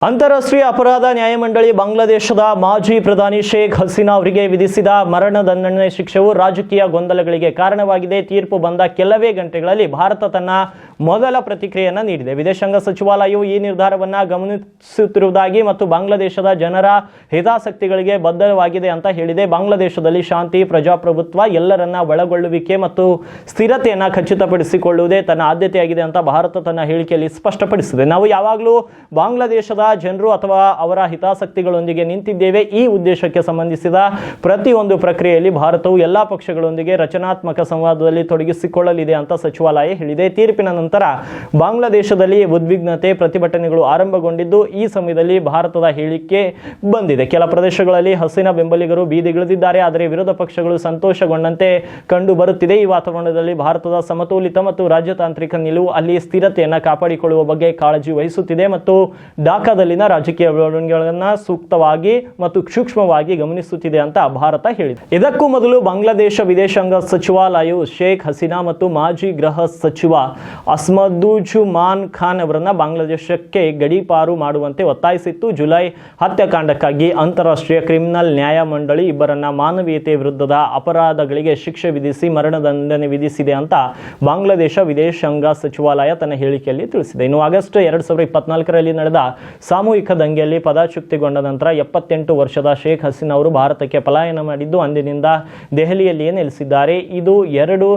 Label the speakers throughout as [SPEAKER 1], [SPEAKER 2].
[SPEAKER 1] ಅಂತಾರಾಷ್ಟ್ರೀಯ ಅಪರಾಧ ನ್ಯಾಯಮಂಡಳಿ ಬಾಂಗ್ಲಾದೇಶದ ಮಾಜಿ ಪ್ರಧಾನಿ ಶೇಖ್ ಹಸೀನಾ ಅವರಿಗೆ ವಿಧಿಸಿದ ಮರಣದಂಡನೆ ಶಿಕ್ಷೆಯು ರಾಜಕೀಯ ಗೊಂದಲಗಳಿಗೆ ಕಾರಣವಾಗಿದೆ. ತೀರ್ಪು ಬಂದ ಕೆಲವೇ ಗಂಟೆಗಳಲ್ಲಿ ಭಾರತ ತನ್ನ ಮೊದಲ ಪ್ರತಿಕ್ರಿಯೆಯನ್ನು ನೀಡಿದೆ. ವಿದೇಶಾಂಗ ಸಚಿವಾಲಯವು ಈ ನಿರ್ಧಾರವನ್ನು ಗಮನಿಸುತ್ತಿರುವುದಾಗಿ ಮತ್ತು ಬಾಂಗ್ಲಾದೇಶದ ಜನರ ಹಿತಾಸಕ್ತಿಗಳಿಗೆ ಬದ್ಧವಾಗಿದೆ ಅಂತ ಹೇಳಿದೆ. ಬಾಂಗ್ಲಾದೇಶದಲ್ಲಿ ಶಾಂತಿ, ಪ್ರಜಾಪ್ರಭುತ್ವ, ಎಲ್ಲರನ್ನ ಒಳಗೊಳ್ಳುವಿಕೆ ಮತ್ತು ಸ್ಥಿರತೆಯನ್ನು ಖಚಿತಪಡಿಸಿಕೊಳ್ಳುವುದೇ ತನ್ನ ಆದ್ಯತೆಯಾಗಿದೆ ಅಂತ ಭಾರತ ತನ್ನ ಹೇಳಿಕೆಯಲ್ಲಿ ಸ್ಪಷ್ಟಪಡಿಸಿದೆ. ನಾವು ಯಾವಾಗಲೂ ಬಾಂಗ್ಲಾದೇಶದ ಜನರು ಅಥವಾ ಅವರ ಹಿತಾಸಕ್ತಿಗಳೊಂದಿಗೆ ನಿಂತಿದ್ದೇವೆ. ಈ ಉದ್ದೇಶಕ್ಕೆ ಸಂಬಂಧಿಸಿದ ಪ್ರತಿಯೊಂದು ಪ್ರಕ್ರಿಯೆಯಲ್ಲಿ ಭಾರತವು ಎಲ್ಲಾ ಪಕ್ಷಗಳೊಂದಿಗೆ ರಚನಾತ್ಮಕ ಸಂವಾದದಲ್ಲಿ ತೊಡಗಿಸಿಕೊಳ್ಳಲಿದೆ ಅಂತ ಸಚಿವಾಲಯ ಹೇಳಿದೆ. ತೀರ್ಪಿನ ನಂತರ ಬಾಂಗ್ಲಾದೇಶದಲ್ಲಿ ಉದ್ವಿಗ್ನತೆ, ಪ್ರತಿಭಟನೆಗಳು ಆರಂಭಗೊಂಡಿದ್ದು ಈ ಸಮಯದಲ್ಲಿ ಭಾರತದ ಹೇಳಿಕೆ ಬಂದಿದೆ. ಕೆಲ ಪ್ರದೇಶಗಳಲ್ಲಿ ಹಸೀನಾ ಬೆಂಬಲಿಗರು ಬೀದಿಗಿಳಿದಿದ್ದಾರೆ, ಆದರೆ ವಿರೋಧ ಪಕ್ಷಗಳು ಸಂತೋಷಗೊಂಡಂತೆ ಕಂಡು ಬರುತ್ತಿದೆ. ಈ ವಾತಾವರಣದಲ್ಲಿ ಭಾರತದ ಸಮತೋಲಿತ ಮತ್ತು ರಾಜತಾಂತ್ರಿಕ ನಿಲುವು ಅಲ್ಲಿ ಸ್ಥಿರತೆಯನ್ನು ಕಾಪಾಡಿಕೊಳ್ಳುವ ಬಗ್ಗೆ ಕಾಳಜಿ ವಹಿಸುತ್ತಿದೆ ಮತ್ತು ಢಾಕಾದಲ್ಲಿನ ರಾಜಕೀಯ ಬೆಳವಣಿಗೆಗಳನ್ನು ಸೂಕ್ತವಾಗಿ ಮತ್ತು ಸೂಕ್ಷ್ಮವಾಗಿ ಗಮನಿಸುತ್ತಿದೆ ಅಂತ ಭಾರತ ಹೇಳಿದೆ. ಇದಕ್ಕೂ ಮೊದಲು ಬಾಂಗ್ಲಾದೇಶ ವಿದೇಶಾಂಗ ಸಚಿವಾಲಯವು ಶೇಖ್ ಹಸೀನಾ ಮತ್ತು ಮಾಜಿ ಗೃಹ ಸಚಿವ ಅಸ್ಮದುಜ್ಜಮಾನ್ ಖಾನ್ ಅವರನ್ನ ಬಾಂಗ್ಲಾದೇಶಕ್ಕೆ ಗಡೀಪಾರು ಮಾಡುವಂತೆ ಒತ್ತಾಯಿಸಿತ್ತು. ಜುಲೈ ಹತ್ಯಾಕಾಂಡಕ್ಕಾಗಿ ಅಂತಾರಾಷ್ಟ್ರೀಯ ಕ್ರಿಮಿನಲ್ ನ್ಯಾಯಮಂಡಳಿ ಇಬ್ಬರನ್ನ ಮಾನವೀಯತೆ ವಿರುದ್ಧದ ಅಪರಾಧಗಳಿಗೆ ಶಿಕ್ಷೆ ವಿಧಿಸಿ ಮರಣದಂಡನೆ ವಿಧಿಸಿದೆ ಅಂತ ಬಾಂಗ್ಲಾದೇಶ ವಿದೇಶಾಂಗ ಸಚಿವಾಲಯ ತನ್ನ ಹೇಳಿಕೆಯಲ್ಲಿ ತಿಳಿಸಿದೆ. ಇನ್ನು ಆಗಸ್ಟ್ 2024ರಲ್ಲಿ ನಡೆದ ಸಾಮೂಹಿಕ ದಂಗೆಯಲ್ಲಿ ಪದಚ್ಯುತಿಗೊಂಡ ನಂತರ 78 ವರ್ಷದ ಶೇಖ್ ಹಸೀನಾ ಅವರು ಭಾರತಕ್ಕೆ ಪಲಾಯನ ಮಾಡಿದ್ದು ಅಂದಿನಿಂದ ದೆಹಲಿಯಲ್ಲಿಯೇ ನೆಲೆಸಿದ್ದಾರೆ. ಇದು ಎರಡು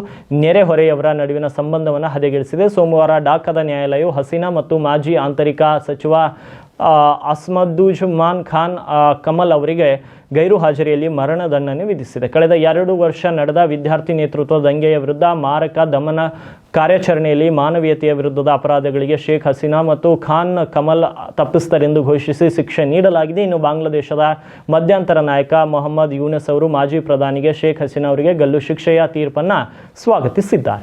[SPEAKER 1] ನೆರೆಹೊರೆಯವರ ನಡುವಿನ ಸಂಬಂಧವನ್ನು ಹದಗೆಡಿಸಿದೆ. ಸೋಮವಾರ ಢಾಕಾದ ನ್ಯಾಯಾಲಯವು ಹಸೀನಾ ಮತ್ತು ಮಾಜಿ ಆಂತರಿಕ ಸಚಿವ ಅಸ್ಮದುಜ್ಜಮಾನ್ ಖಾನ್ ಕಮಲ್ ಅವರಿಗೆ ಗೈರು ಹಾಜರಿಯಲ್ಲಿ ಮರಣದಂಡನೆ ವಿಧಿಸಿದೆ. ಕಳೆದ 2 ವರ್ಷ ನಡೆದ ವಿದ್ಯಾರ್ಥಿ ನೇತೃತ್ವದ ದಂಗೆಯ ವಿರುದ್ಧ ಮಾರಕ ದಮನ ಕಾರ್ಯಾಚರಣೆಯಲ್ಲಿ ಮಾನವೀಯತೆಯ ವಿರುದ್ಧದ ಅಪರಾಧಗಳಿಗೆ ಶೇಖ್ ಹಸೀನಾ ಮತ್ತು ಖಾನ್ ಕಮಲ್ ತಪ್ಪಿತಸ್ಥರೆಂದು ಘೋಷಿಸಿ ಶಿಕ್ಷೆ ನೀಡಲಾಗಿದೆ. ಇನ್ನು ಬಾಂಗ್ಲಾದೇಶದ ಮಧ್ಯಂತರ ನಾಯಕ ಮೊಹಮ್ಮದ್ ಯೂನಸ್ ಅವರು ಮಾಜಿ ಪ್ರಧಾನಿಗೆ ಶೇಖ್ ಹಸೀನಾ ಅವರಿಗೆ ಗಲ್ಲು ಶಿಕ್ಷೆಯ ತೀರ್ಪನ್ನು ಸ್ವಾಗತಿಸಿದ್ದಾರೆ.